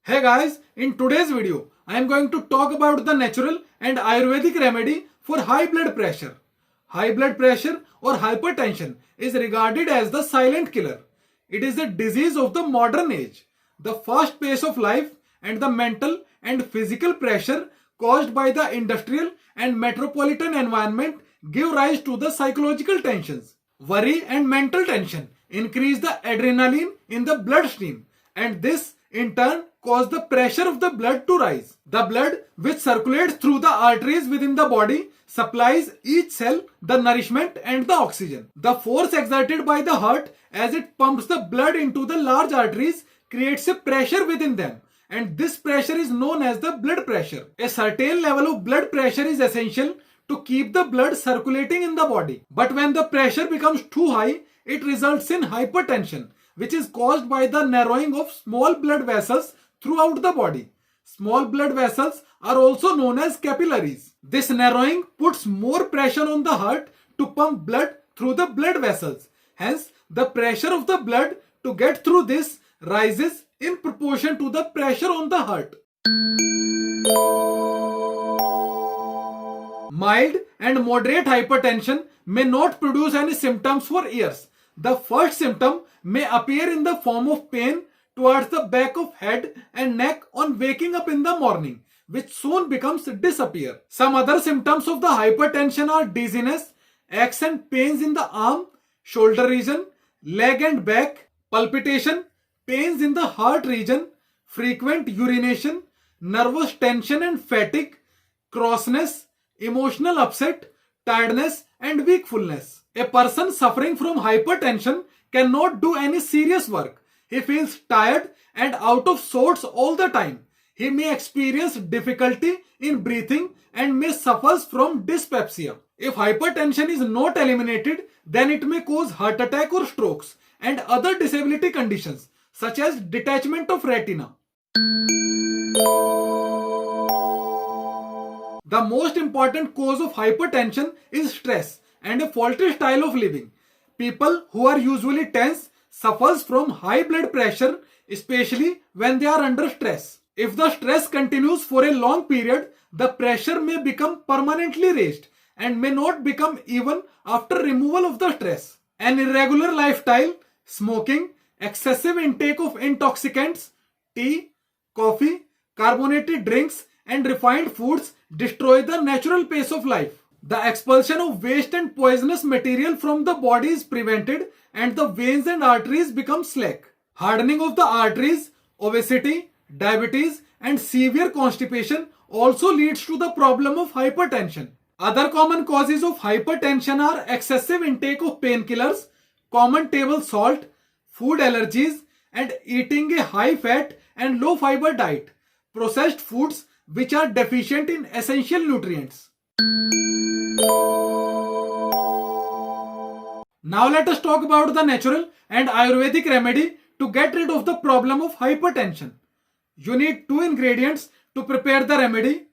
Hey guys, in today's video, I am going to talk about the natural and Ayurvedic remedy for high blood pressure. High blood pressure or hypertension is regarded as the silent killer. It is a disease of the modern age. The fast pace of life and the mental and physical pressure caused by the industrial and metropolitan environment give rise to the psychological tensions. Worry and mental tension increase the adrenaline in the bloodstream, and this in turn cause the pressure of the blood to rise. The blood, which circulates through the arteries within the body, supplies each cell the nourishment and the oxygen. The force exerted by the heart as it pumps the blood into the large arteries creates a pressure within them, and this pressure is known as the blood pressure. A certain level of blood pressure is essential to keep the blood circulating in the body. But when the pressure becomes too high, it results in hypertension, which is caused by the narrowing of small blood vessels throughout the body. Small blood vessels are also known as capillaries. This narrowing puts more pressure on the heart to pump blood through the blood vessels. Hence, the pressure of the blood to get through this rises in proportion to the pressure on the heart. Mild and moderate hypertension may not produce any symptoms for years. The first symptom may appear in the form of pain towards the back of head and neck on waking up in the morning, which soon becomes disappear. Some other symptoms of the hypertension are dizziness, aches and pains in the arm, shoulder region, leg and back, palpitation, pains in the heart region, frequent urination, nervous tension and fatigue, crossness, emotional upset, tiredness and wakefulness. A person suffering from hypertension cannot do any serious work. He feels tired and out of sorts all the time. He may experience difficulty in breathing and may suffer from dyspepsia. If hypertension is not eliminated, then it may cause heart attack or strokes and other disability conditions such as detachment of retina. The most important cause of hypertension is stress and a faulty style of living. People who are usually tense suffers from high blood pressure, especially when they are under stress. If the stress continues for a long period, the pressure may become permanently raised and may not become even after removal of the stress. An irregular lifestyle, smoking, excessive intake of intoxicants, tea, coffee, carbonated drinks and refined foods destroy the natural pace of life. The expulsion of waste and poisonous material from the body is prevented and the veins and arteries become slack. Hardening of the arteries, obesity, diabetes and severe constipation also leads to the problem of hypertension. Other common causes of hypertension are excessive intake of painkillers, common table salt, food allergies and eating a high fat and low fiber diet, processed foods which are deficient in essential nutrients. Now let us talk about the natural and Ayurvedic remedy to get rid of the problem of hypertension. You need two ingredients to prepare the remedy.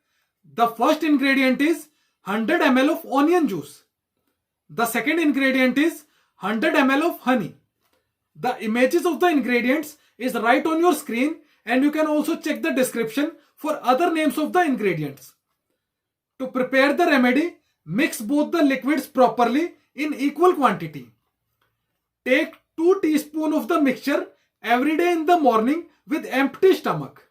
The first ingredient is 100 ml of onion juice. The second ingredient is 100 ml of honey. The images of the ingredients is right on your screen and you can also check the description for other names of the ingredients. To prepare the remedy, mix both the liquids properly in equal quantity. Take 2 teaspoons of the mixture every day in the morning with empty stomach.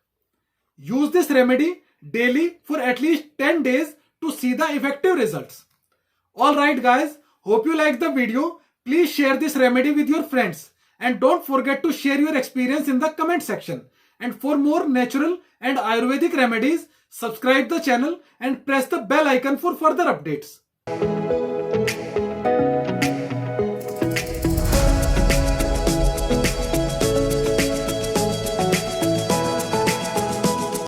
Use this remedy daily for at least 10 days to see the effective results. Alright guys, hope you like the video. Please share this remedy with your friends and don't forget to share your experience in the comment section. And for more natural and Ayurvedic remedies, subscribe the channel and press the bell icon for further updates.